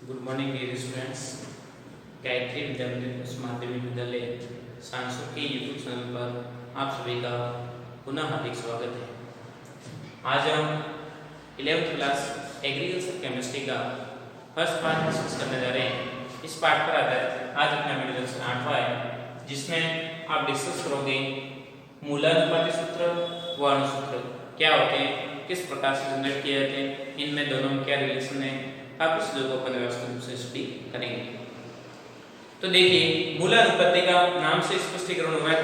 Good morning dear students. Gayatri Vidyapeeth माध्यमिक विद्यालय सांसद के यूट्यूब चैनल पर आप सभी का पुनः हार्दिक स्वागत है। आज हम 11th क्लास एग्रीकल्चर केमिस्ट्री का फर्स्ट पार्ट डिस्कस करने जा रहे हैं। इस पार्ट पर आधारित आज अपना वीडियो लेक्चर 8वां है, जिसमें आप डिस्कस करोगे मूलानुपाती सूत्र व अणुसूत्र क्या होते हैं, किस प्रकार से जनरेट किए जाते हैं, इनमें दोनों में क्या रिलेशन है, आप इस लोगों को व्यवस्थित रूप से स्टडी करेंगे। तो देखिए, मूलानुपाती का नाम से स्पष्टीकरण हो रहा है।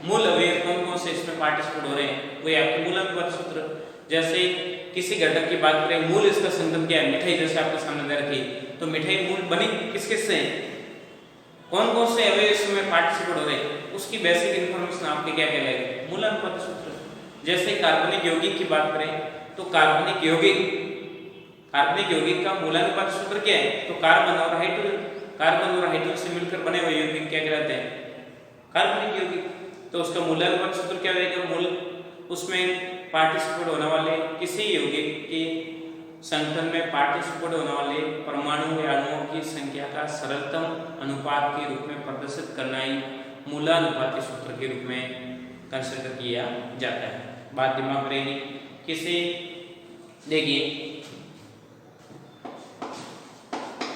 मूल अवयव कौन से इसमें पार्टिसिपेट हो रहे हैं, वो आपके मूलानुपाती सूत्र। जैसे किसी घटक की बात करें, मूल इसका संगम क्या है, मिठाई जैसे आपके सामने दे रखी, तो मिठाई मूल बनी किस से, कौन से अवयव इसमें पार्टिसिपेट हो रहे हैं, उसकी बेसिक इन्फॉर्मेशन आपके क्या कहलाएगी, मूलानुपाती सूत्र। जैसे कार्बनिक यौगिक की बात करें, तो कार्बनिक यौगिक का मूलानुपाती सूत्र क्या है, तो कार्बन और हाइड्रोजन से मिलकर बने हुए यौगिक क्या कहलाते हैं, कार्बनिक यौगिक। तो उसका मूलानुपाती सूत्र क्या रहेगा, मूल उसमें पार्टिसिपेट होने वाले किसी यौगिक के संगठन में पार्टिसिपेट होने वाले परमाणु या अणुओं की संख्या का सरलतम अनुपात के रूप में प्रदर्शित करना ही मूलानुपाती सूत्र के रूप में कंसिडर किया जाता है। बात दिमाग रहेगी। किसी देखिए,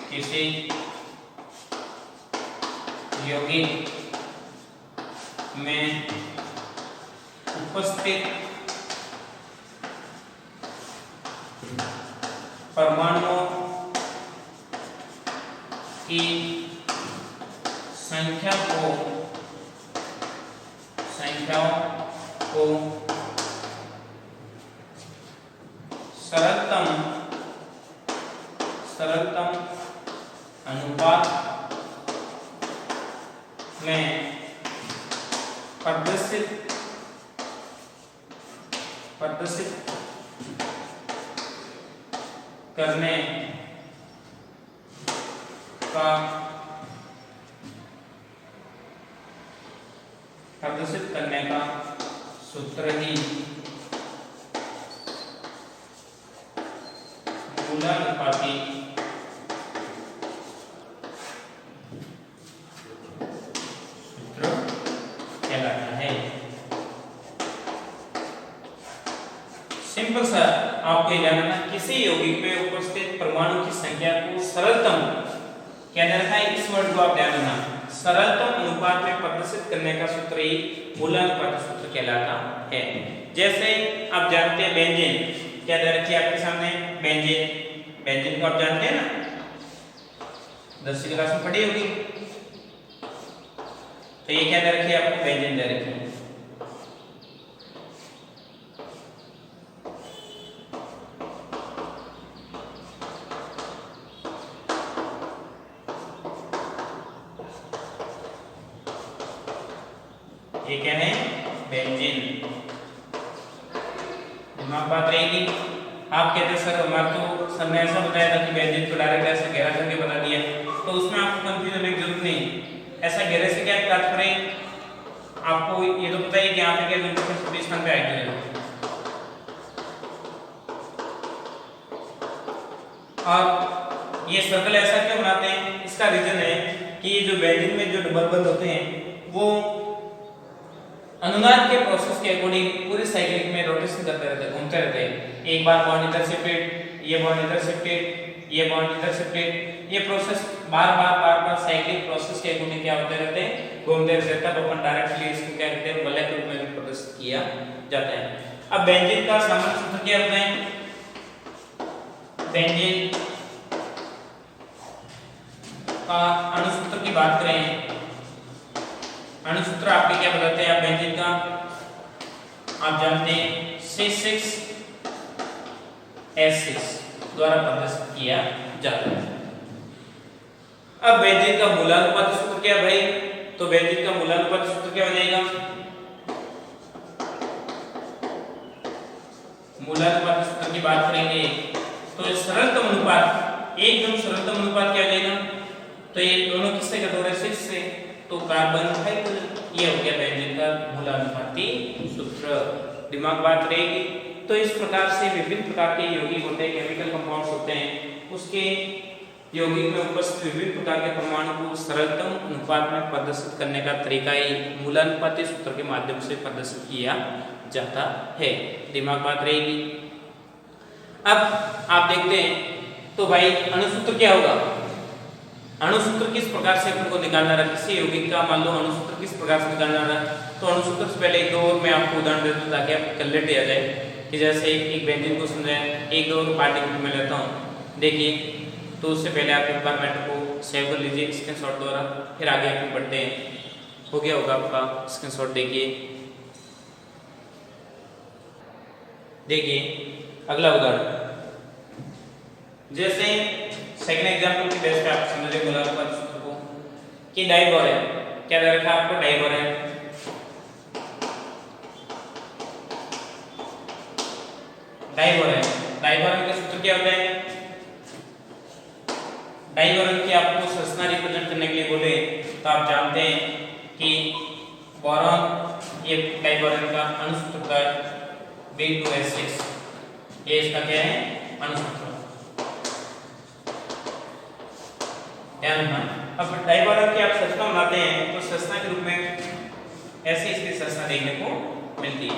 किसी यौगिक में उपस्थित परमाणुओं की संख्याओं को सरलतम अनुपात में प्रदर्शित करने का सूत्र ही मूलानुपाती सूत्र कहलाता है। सिंपल सा आपको ये जानना है, किसी यौगिक में उपस्थित परमाणु की संख्या को सरलतम क्या रखा है, इस वर्ड को आप ध्यान रखना, सरलतम अनुपात में प्रदर्शित करने का सूत्र ही मूलानुपाती सूत्र कहलाता है। जैसे आप जानते हैं बेंजीन क्या दे रखी है आपके सामने, बेंजीन को आप जानते हैं ना, 10वीं क्लास में पढ़ी होगी। तो ये क्या दे रखी है आपको, बेंजीन दे रखी है। ये क्या है, बेंजीन। दिमाग बात रहेगी। आप कहते हैं सर हमारे तो सर ने ऐसा बताया था कि बेंजीन को डायरेक्ट ऐसे गहरा करके बता दिया, तो उसमें आपको कंफ्यूजन होने की जरूरत नहीं। ऐसा गहरे से क्या तात्पर्य, आपको ये तो पता ही कि यहाँ पे क्या नंबर स्थान पे आएगा। और ये सर्कल ऐसा क्यों बनाते हैं, इसका रीजन है कि ये जो बेंजीन में जो डबल बंद होते हैं वो अनुनाद के प्रोसेस के अकॉर्डिंग पूरी साइकिल में रोटेशन करते रहते हैं, घूमते रहते हैं। एक बार बॉन्ड इधर शिफ्टेड, ये बॉन्ड इधर शिफ्टेड, ये बॉन्ड इधर शिफ्टेड, ये प्रोसेस बार बार साइक्लिक प्रोसेस के अकॉर्डिंग क्या होते रहते हैं, घूमते रहते हैं। तब अपन डायरेक्टली इसको क्या कहते हैं, वलय रूप में प्रदर्शित किया जाता है। अब बेंजीन का सामान्य सूत्र क्या होता है, बेंजीन का अणुसूत्र की बात करें, अणुसूत्र आपके क्या बताते हैं, आप बेंजीन का आप जानते हैं C6H6 द्वारा प्रदर्शित किया जाता है। अब बेंजीन का मूलानुपाती सूत्र क्या भाई, तो बेंजीन का मूलानुपाती सूत्र क्या हो जाएगा, मूलानुपाती सूत्र की बात करेंगे तो सरलतम अनुपात, एकदम सरलतम अनुपात क्या हो जाएगा, तो ये दोनों किससे कटोरे 6 से, तो कार्बन हाइड्रोजन, ये हो गया बेंजीन का मूलानुपाती सूत्र। दिमाग बात रहेगी। तो इस प्रकार से विभिन्न प्रकार के यौगिक होते हैं, केमिकल कंपाउंड्स होते हैं, उसके यौगिक में उपस्थित विभिन्न प्रकार के परमाणु को सरलतम अनुपात में प्रदर्शित करने का तरीका ही मूलानुपाती सूत्र के माध्यम से प्रदर्शित किया जाता है। दिमाग बात रहेगी। अब आप देखते हैं तो भाई अणुसूत्र क्या होगा, अणुसूत्र किस प्रकार से अपन को निकालना रहा, किसी यौगिक का मान लो अणुसूत्र किस प्रकार से निकालना रहा। तो अणुसूत्र से पहले एक दो और मैं आपको उदाहरण देता हूं ताकि आपको क्लियरिटी आ जाए कि जैसे एक व्यंजन को समझाएं, एक दो और पार्टिकल में लेता हूं। देखिए तो उससे पहले आप एक बार मैटर को सेव कर लीजिए स्क्रीनशॉट द्वारा, फिर आगे अपन बढ़ते हैं। हो गया होगा आपका स्क्रीनशॉट। देखिए अगला उदाहरण, जैसे सेकंड एग्जांपल की बेस पे आप समझे मूलानुपात सूत्र को कि डाइबोरेन क्या दे रखा है आपको, डाइबोरेन डाइबोरेन का सूत्र क्या होता है। डाइबोरेन की आपको संरचना रिप्रेजेंट करने के लिए बोले तो आप जानते हैं कि बोरॉन ये डाइबोरेन का अणुसूत्र का B2S6, ये इसका क्या है अणुसूत्र। ध्यान रखना, अब डाइबोरेन की आप संरचना बनाते हैं तो संरचना के रूप में ऐसी इसकी संरचना देखने को मिलती है।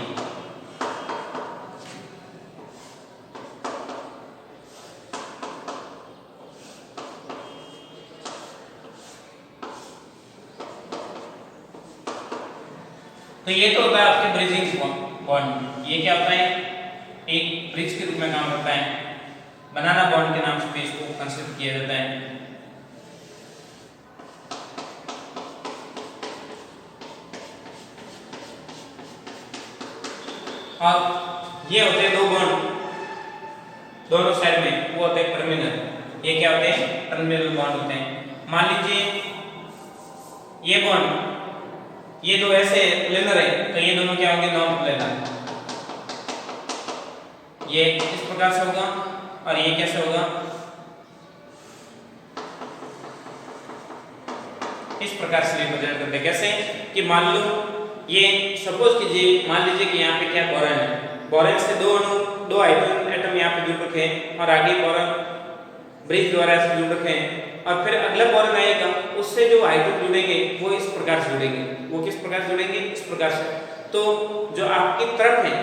तो ये तो होता है आपके ब्रिजिंग बॉन्ड, ये क्या होता है एक ब्रिज के रूप में काम करता है, बनाना बॉन्ड के नाम से भी इसको कंसीडर किया जाता है। और ये होते हैं दो बॉन्ड दोनों साइड में, वो होते हैं टर्मिनल, ये क्या होते हैं टर्मिनल बॉन्ड होते हैं। मान लीजिए ये बॉन्ड, ये दो ऐसे प्लेनर है तो ये दोनों क्या होंगे नॉन प्लेनर, ये इस प्रकार से होगा और ये कैसे होगा इस प्रकार से रिप्रेजेंट करते हैं। कैसे कि मान लो ये सपोज कीजिए, मान लीजिए कि यहाँ पे क्या बोरॉन है, बोरॉन से दो हाइड्रोजन एटम यहाँ पे जुड़ रखे हैं और आगे बोरॉन ब्रिज द्वारा ऐसे जुड़ रखे हैं और फिर अगला बोरॉन आएगा उससे जो हाइड्रोजन जुड़ेंगे वो इस प्रकार से जुड़ेंगे, वो किस प्रकार से जुड़ेंगे इस प्रकार से। तो जो आपकी तरफ है,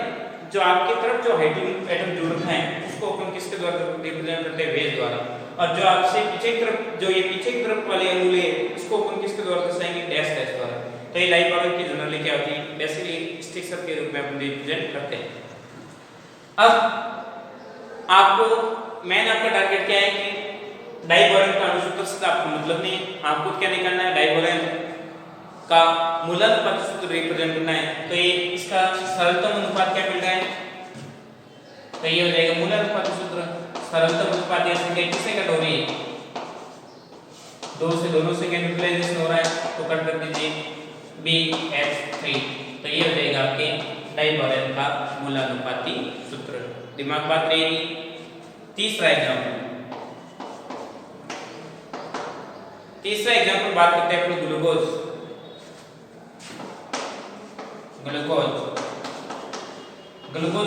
जो आपकी तरफ जो हाइड्रोजन एटम जुड़ रखा है उसको अपन किसके द्वारा रिप्रेजेंट करते हैं वेज द्वारा, और जो आपसे पीछे की तरफ जो ये पीछे की तरफ वाले अणु है उसको अपन किसके द्वारा दर्शाएंगे डैश डैश द्वारा। तो ये डाइबोरेन की जनरली क्या होती है बेसिकली स्टिक्सर के रूप में अपन रिप्रेजेंट करते हैं। अब आपको मेन आपका टारगेट क्या है कि डाइबोरेन का अणुसूत्र से आपको मतलब नहीं, आपको क्या निकालना है डाइबोरेन का मूलानुपात सूत्र रिप्रेजेंट करना है। तो ये इसका सरलतम अनुपात क्या मिल रहा है, तो ये हो जाएगा मूलानुपात सूत्र सरलतम अनुपात, या संख्या किससे कट हो रही है, दो से दोनों से न्यूट्रलाइजेशन हो रहा है तो कट कर दीजिए BH3। तो ये हो जाएगा आपके डाइबोरेन का मूलानुपाती सूत्र। दिमाग बात रहेगी। तीसरा एग्जांपल बात करते हैं अपने ग्लूकोज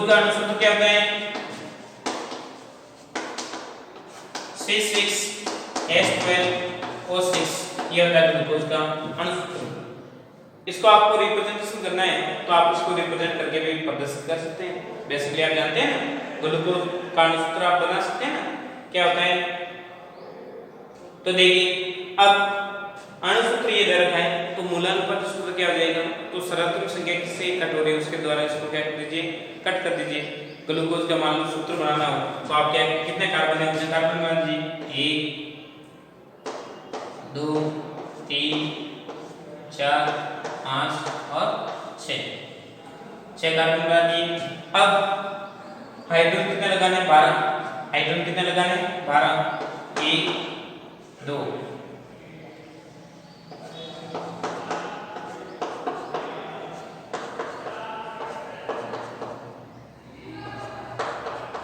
का अणुसूत्र क्या होता है C6H12O6, ये होता है ग्लूकोज का अणुसूत्र। इसको आपको रिप्रेजेंटेशन करना है तो आप इसको रिप्रेजेंट करके भी प्रदर्शित कर सकते हैं। बेसिकली आप जानते हैं ना ग्लूकोज का अणुसूत्र आप बना सकते हैं ना, क्या होता है। तो देखिए अब अणुसूत्र ये दे रखा है तो मूलानुपात सूत्र क्या हो जाएगा, तो सरलतम संख्या किससे कट हो रही है उसके द्वारा इसको क्या कर दीजिए कट कर दीजिए। ग्लूकोज का मान लो सूत्र बनाना हो तो आप क्या कितने कार्बन है, कितने कार्बन मान लीजिए 1 2 3 4 5 और 6 कार्बन बना दिए। अब हाइड्रोजन कितने लगाने 12, हाइड्रोजन कितने लगाने 12 1 2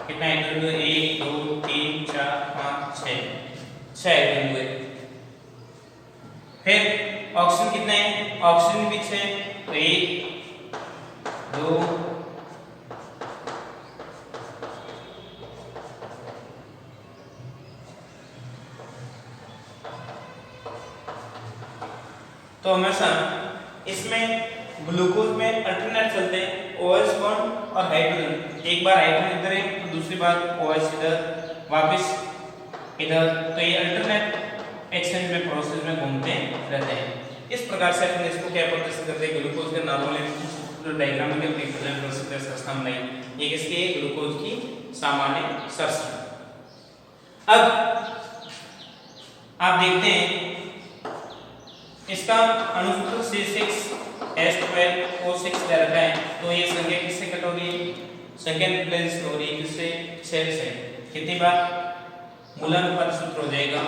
कितना हाइड्रोजन 1 2 3 4 5 6 हाइड्रोजन हुए। फिर ऑक्सीजन कितने हैं, ऑक्सीजन भी 6, तो 1 2 3 तो हमेशा इसमें ग्लूकोज में अल्टरनेट चलते हैं, OH बॉन्ड और हाइड्रोजन। एक बार हाइड्रोजन इधर है तो दूसरी बार OH इधर, वापस इधर, तो ये अल्टरनेट एक्सचेंज में प्रोसेस में घूमते रहते हैं। इस प्रकार से अपन इसको क्या प्रदर्शित करते हैं, ग्लूकोज के नॉर्मल डायग्राम में रिप्रेजेंट कर सकते हैं इसका सामने। ये किसकी है, ग्लूकोज की सामान्य संरचना। अब आप देखते हैं इसका अणुसूत्र C6H12O6 दे रखा है, तो ये संख्या किससे कट होगी, संख्या रिप्लेस हो रही है किससे, 6 से। कितनी बार, मूलानुपात सूत्र हो जाएगा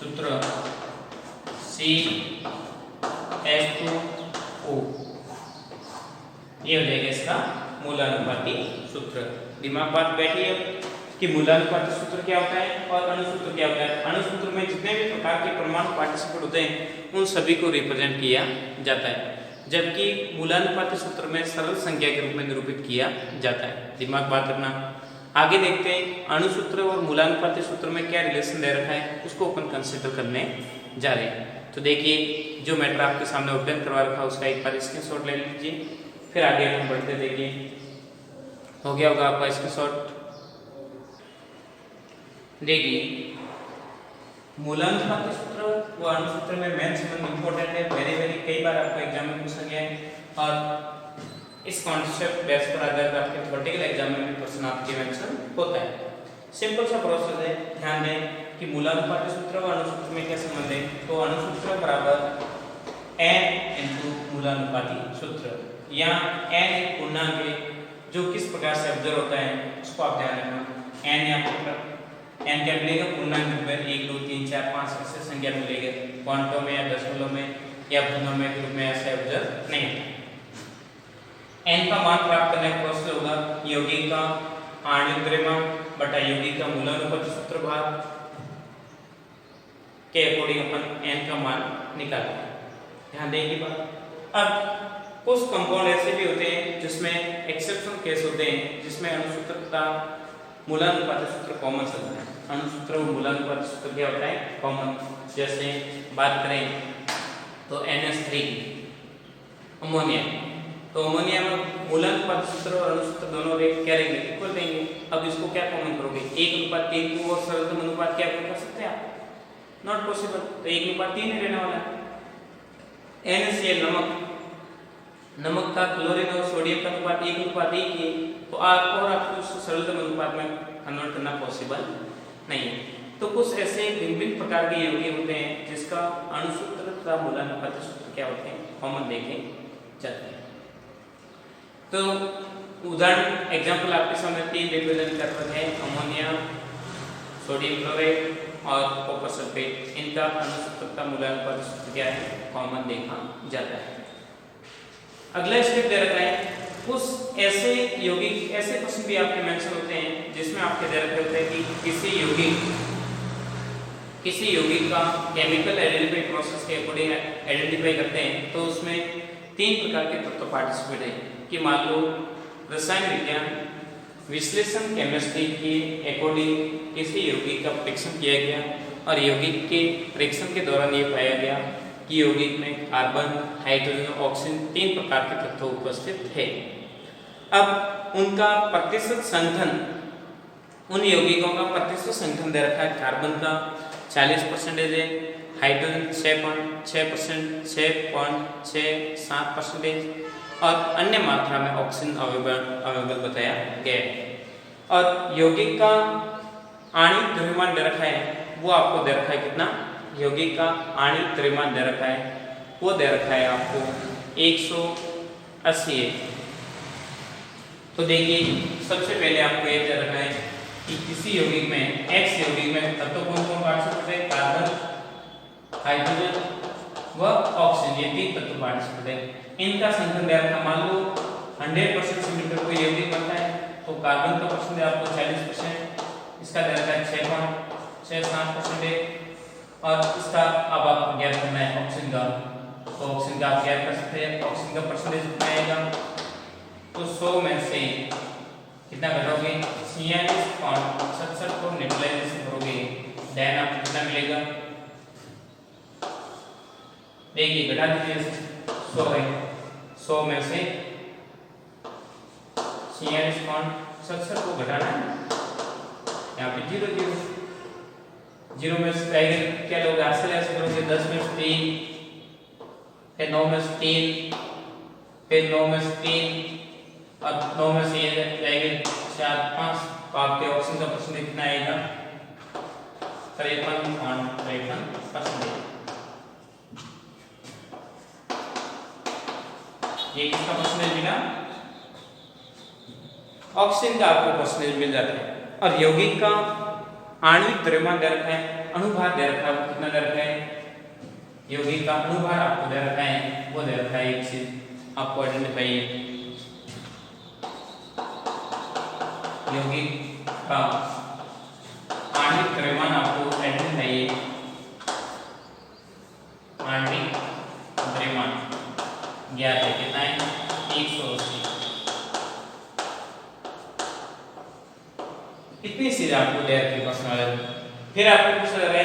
सूत्र CH2O, ये हो जाएगा इसका मूलानुपाती सूत्र। दिमाग बात बैठी है कि मूलानुपाती सूत्र क्या होता है और अणुसूत्र क्या होता है। अणुसूत्र में जितने भी प्रकार के परमाणु पार्टिसिपेट होते हैं उन सभी को रिप्रेजेंट किया जाता है, जबकि मूलानुपाती सूत्र में सरल संख्या के रूप में निरूपित किया जाता है। दिमाग बात रखना। आगे देखते हैं अणुसूत्र और मूलानुपाती सूत्र में क्या रिलेशन दे रखा है, उसको अपन कंसीडर करने जा रहे हैं। तो देखिए जो मैटर आपके सामने ओपन करवा रखा है उसका एक बार स्क्रीनशॉट ले लीजिए, फिर आगे हम बढ़ते। देखिए हो गया होगा आपका स्क्रीनशॉट। देखिए मूलानुपाती सूत्र वो अणुसूत्र में मेन संबंध इंपॉर्टेंट है, वेरी कई बार आपको एग्जाम में पूछा गया है और इस कॉन्सेप्ट बेस पर आधारित आपके थ्योरेटिकल एग्जाम में भी प्रश्न आपके मेंशन होता है। सिंपल सा प्रोसेस है, ध्यान दें कि मूलानुपाती सूत्र और अणुसूत्र में क्या संबंध है। तो अणुसूत्र बराबर n × मूलानुपाती सूत्र। यहाँ n एक पूर्णांक है जो किस प्रकार से ऑब्जर्व होता है उसको आप ध्यान रखना। n यहाँ पर n क्या मिलेगा, पूर्णांक रूप में 1 2 3 4 5 ऐसे संख्या मिलेगी, क्वांटों में या दशमलव में या पूर्णांक के रूप में ऐसे ऑब्जर्व नहीं होता। n का मान प्राप्त करने का प्रोसेस होगा यौगिक का आणविक द्रव्यमान बटा यौगिक का मूलानुपाती सूत्र भाग के अकॉर्डिंग अपन n का मान निकालते हैं। ध्यान दें की बात। अब कुछ कंपाउंड ऐसे भी होते हैं जिसमें एक्सेप्शनल केस होते हैं, जिसमें अणुसूत्र का मूलानुपाती सूत्र कॉमन चलता है। अणुसूत्र और मूलानुपाती सूत्र क्या होता है, कॉमन। जैसे बात करें तो NH3 अमोनिया, तो अमोनिया में मूलानुपाती सूत्र और अणुसूत्र दोनों क्या रहेंगे, इक्वल रहेंगे। अब इसको क्या कॉमन करोगे, 1:3 को और सरलतम अनुपात क्या कर सकते हैं आप, नॉट पॉसिबल। तो 1:3 ही रहने वाला है। NaCl नमक का क्लोरीन और सोडियम का अनुपात 1:1 है, तो आपको उसको सरलतम अनुपात में कन्वर्ट करना पॉसिबल नहीं है। तो कुछ ऐसे भिन्न प्रकार के यौगिक होते हैं जिसका अणुसूत्र तथा मूलानुपाती सूत्र क्या होते हैं, कॉमन देखे जाते हैं। तो उदाहरण एग्जाम्पल आपके सामने 3 रिप्रेजेंट कर रहे हैं, अमोनिया, सोडियम क्लोराइड और कॉपर सल्फेट। इनका अणुसूत्र तथा मूलानुपाती सूत्र क्या है, कॉमन देखा जाता है। अगला स्टेप दे रखा है कुछ ऐसे यौगिक, ऐसे प्रश्न भी आपके मेंशन होते हैं जिसमें आपके दे रखे होते हैं कि किसी यौगिक का केमिकल आइडेंटिफाई प्रोसेस के अकॉर्डिंग आइडेंटिफाई करते हैं, तो उसमें 3 प्रकार के तत्व पार्टिसिपेट है कि मान लो रसायन विज्ञान विश्लेषण केमिस्ट्री के अकॉर्डिंग किसी यौगिक का परीक्षण किया गया और यौगिक के परीक्षण के दौरान ये पाया गया कि यौगिक में कार्बन, हाइड्रोजन, ऑक्सीजन 3 प्रकार के तत्व उपस्थित है। अब उनका प्रतिशत संघन, उन यौगिकों का प्रतिशत संघन दे रखा है। कार्बन का 40% है, हाइड्रोजन 6.6%, 6.67% और अन्य मात्रा में ऑक्सीजन अवेलेबल बताया गया है। और यौगिक का आणविक द्रव्यमान दे रखा है, वो आपको दे रखा है कितना, यौगिक का आणविक द्रव्यमान दे रखा है, वो दे रखा है आपको 180 है। तो देखिए सबसे पहले आपको ये दे रखा है कि किसी यौगिक में, X यौगिक में तत्व कौन कौन पार्टिसिपेट है, कार्बन, हाइड्रोजन व ऑक्सीजन, ये 3 तत्व पार्टिसिपेट है। इनका संघन दे रखा, मान लो 100% से मिलकर कोई यौगिक बनता है तो कार्बन का परसेंटेज आपको 40%, इसका दे रखा है 6.67% है और इसका अब आपको ज्ञात करना है ऑक्सीजन का। तो ऑक्सीजन का आप ज्ञात कर सकते हैं, ऑक्सीजन का परसेंटेज कितना आएगा, तो 100 में से कितना घटाओगे, 46.67 को न्यूट्रलाइजेशन करोगे देन आपको कितना मिलेगा, देखिए घटा दीजिए 100 है, 100 में से 46 को घटाना है, यहाँ पे 0 0 0 में से आएगा क्या लोग ऐसे ऐसे करोगे, 10 में से 3, फिर 9 में से 3, फिर 9 में से 3, अब 9 में से ये जाएंगे 4 5, तो आपके ऑप्शन का प्रश्न कितना आएगा, 53.53%। ये किसका परसेंटेज मिला, ऑक्सीजन का आपको परसेंटेज मिल जाता है। और यौगिक का आणविक द्रव्यमान दे रखा है, अणुभार दे रखा है, वो कितना दे रखा है, यौगिक का अणुभार आपको दे रखा है, वो दे रखा है, एक चीज आपको आइडेंटिफाई है, यौगिक का आणविक द्रव्यमान आपको आइडेंटिफाई है, आणविक द्रव्यमान ज्ञात है, कितना है 180। इतनी चीज आपको दे रखी प्रश्न। फिर आपको पूछा जा रहा है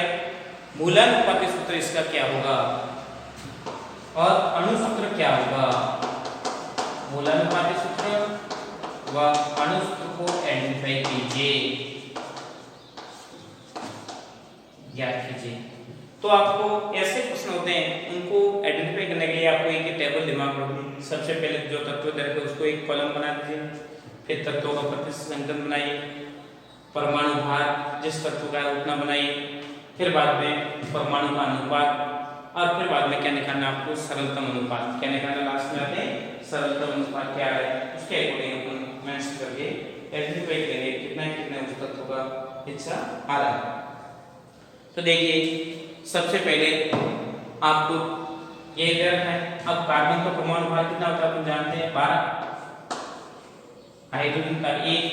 मूलानुपाती सूत्र इसका क्या होगा और अणुसूत्र क्या होगा, मूलानुपाती सूत्र व अणुसूत्र को आइडेंटिफाई कीजिए, ज्ञात कीजिए। तो आपको ऐसे प्रश्न होते हैं, उनको आइडेंटिफाई करने के लिए आपको एक टेबल दिमाग में रखनी। सबसे पहले जो तत्व दे रखे उसको एक कॉलम बना दीजिए, फिर तत्वों का प्रतिस्थापन बनाइए, परमाणु भार जिस तत्व का है उतना बनाइए, फिर बाद में परमाणु का अनुपात, और फिर बाद में क्या निकालना आपको, सरलतम अनुपात। क्या निकालना लास्ट में आते हैं, सरलतम अनुपात क्या है, उसके अकॉर्डिंग अपन मेंशन करके आइडेंटिफाई करेंगे कितना कितने उस तत्व का हिस्सा आ रहा है। तो देखिए सबसे पहले आपको ये दे रखा है, अब कार्बन का परमाणु भार कितना होता है अपन जानते हैं 12, हाइड्रोजन का 1,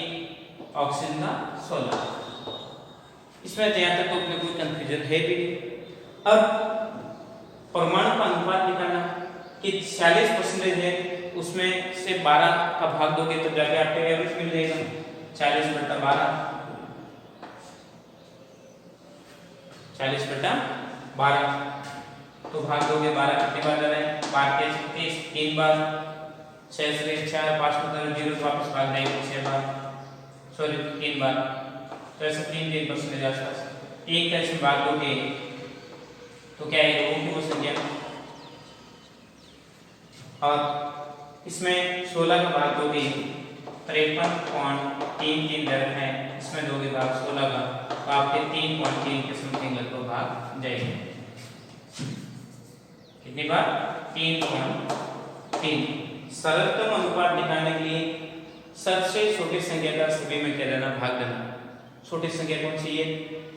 ऑक्सीजन का 16। इसमें जहाँ तक तो अपने कोई कंफ्यूजन है भी नहीं। अब परमाणु का अनुपात निकालना कि 40% है, उसमें से 12 का भाग दोगे तो जाके आपको एवरेज मिल जाएगा, 40/12, 40/12 तो भाग दोगे 12 कितनी बार जा रहा है, 12 के 30 3 बार, 6 से 4 5 मतलब 0 वापस भाग जाएंगे 6 बार, सॉरी 3 बार, तो ऐसे 3% आसपास। एक का इसमें भाग दोगे तो क्या आएगा, वो संख्या, और इसमें 16 का भाग दोगे 53.33 दर है, इसमें दोगे भाग 16 का तो आपके 3.3 के समथिंग लगभग भाग जाएंगे। कितनी बार, 3.3। सरलतम अनुपात निकालने के लिए सबसे छोटी संख्या का सभी में क्या लेना, भाग देना। छोटी संख्या कौन सी है,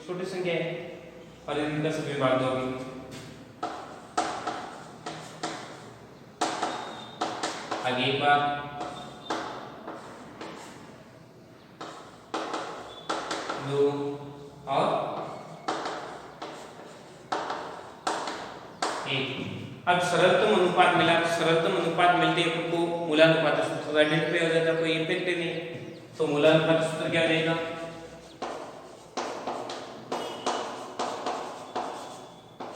छोटी संख्या है, और इनका सभी भाग दोगे, आगे बार 2 और 1। अब सरलतम अनुपात मिला, सरलतम अनुपात मिलते ही आपको मूलानुपात सूत्र आइडेंटिफाई हो जाता है, कोई इफेक्ट नहीं। तो मूलानुपात सूत्र क्या रहेगा,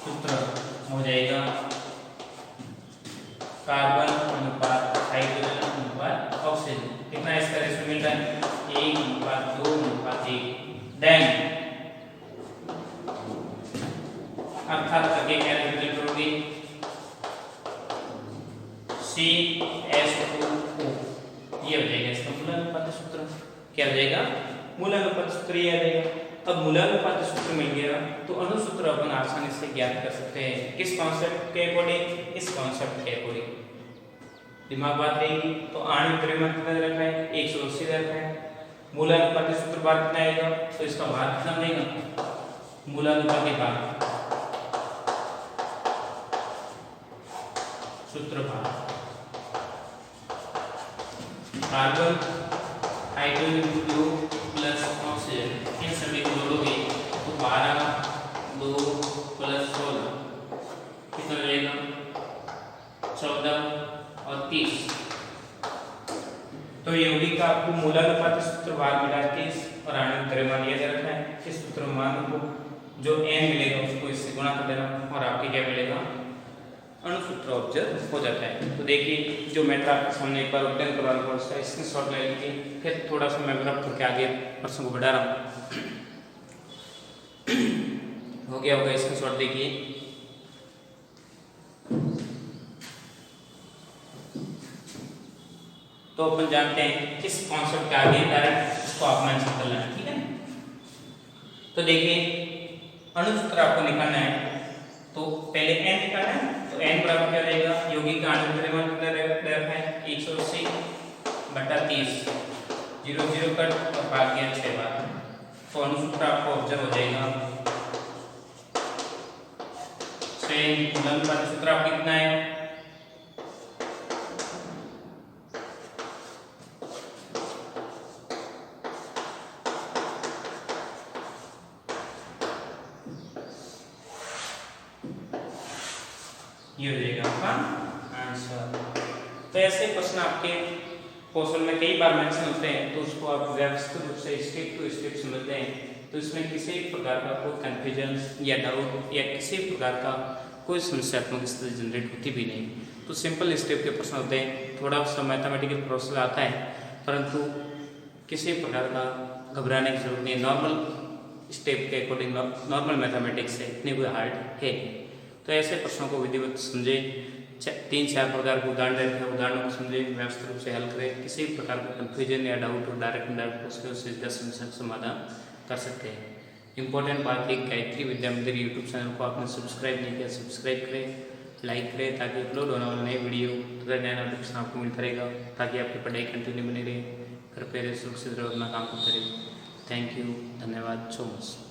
सूत्र हो जाएगा कार्बन अनुपात हाइड्रोजन अनुपात ऑक्सीजन, कितना इसका रेशियो मिल रहा है, 1:2:1। देन अर्थात आगे कैलकुलेट करोगे CH2O, ये हो जाएगा इसका मूलानुपात सूत्र। क्या हो जाएगा, मूलानुपात सूत्र ये आ जाएगा। अब मूलानुपात सूत्र मिल गया तो अणुसूत्र अपन आसानी से ज्ञात कर सकते हैं, किस कॉन्सेप्ट के अकॉर्डिंग, इस कॉन्सेप्ट के अकॉर्डिंग। दिमाग बात रहेगी तो आणविक द्रव्यमान कितना दे रखा है, 180 दे रखा है, मूलानुपाती सूत्र भार कितना आएगा, तो इसका भार कितना बनेगा, मूलानुपाती भार सूत्र भार, कार्बन हाइड्रोजन प्लस ऑक्सीजन, इन सभी को जोड़ोगे तो 12 2 + 16 कितना रहेगा, 14 और 30। तो यौगिक का आपको मूलानुपाती सूत्र भार मिला 30 और आणविक द्रव्यमान ये दे रखा है, इस सूत्र मान को जो n मिलेगा उसको इससे गुणा कर देना और आपके क्या मिलेगा, अणुसूत्र ऑब्जर्व हो जाता है। तो देखिए जो मैटर आपके सामने एक बार उल्लेख करवाना पड़ा उसका स्क्रीनशॉट ले लीजिए, फिर थोड़ा सा मैं रब करके आगे प्रश्न को बढ़ा रहा हूँ। हो गया होगा स्क्रीनशॉट, देखिए तो अपन जानते हैं किस कॉन्सेप्ट के आगे डायरेक्ट उसको आप मेंशन कर लेना, ठीक है। तो देखिए अणुसूत्र आपको निकालना है, तो पहले n निकालना है, तो n बराबर क्या रहेगा, यौगिक का आणविक द्रव्यमान कितना है 180 बटा 30, 0 0 कट और भाग गया 6 बार, तो अणुसूत्र आपको ऑब्जर्व हो जाएगा 6 गुणन का सूत्र आपका कितना है, ये हो जाएगा आपका आंसर। तो ऐसे प्रश्न आपके क्वेश्चन में कई बार मेंशन होते हैं, तो उसको आप व्यवस्थित रूप से स्टेप टू स्टेप समझते हैं, तो इसमें किसी प्रकार का कोई कंफ्यूजन या डाउट या किसी प्रकार का कोई समस्यात्मक स्थिति जनरेट होती भी नहीं। तो सिंपल स्टेप के प्रश्न होते हैं, थोड़ा सा मैथमेटिकल प्रोसेस आता है, परंतु किसी प्रकार का घबराने की जरूरत नहीं है। नॉर्मल स्टेप के अकॉर्डिंग नॉर्मल मैथमेटिक्स है, इतनी कोई हार्ड है। तो ऐसे प्रश्नों को विधिवत समझे, 3-4 प्रकार के उदाहरण रखे, उदाहरणों को समझे, व्यवस्थित रूप से हल करें। किसी प्रकार का कंफ्यूजन या डाउट और डायरेक्ट इनडायरेक्ट उसके सीधा समस्या का समाधान कर सकते हैं। इंपॉर्टेंट बात है, गायत्री विद्या मंदिर यूट्यूब चैनल को आपने सब्सक्राइब नहीं किया, सब्सक्राइब करें, लाइक करें, ताकि अपलोड होने वाले नए वीडियो तथा नया नोटिफिकेशन आपको मिलता रहेगा, ताकि आपकी पढ़ाई कंटिन्यू बनी रहे। कृपया सुरक्षित रहो, अपना काम करते रहिए। थैंक यू, धन्यवाद सो मच।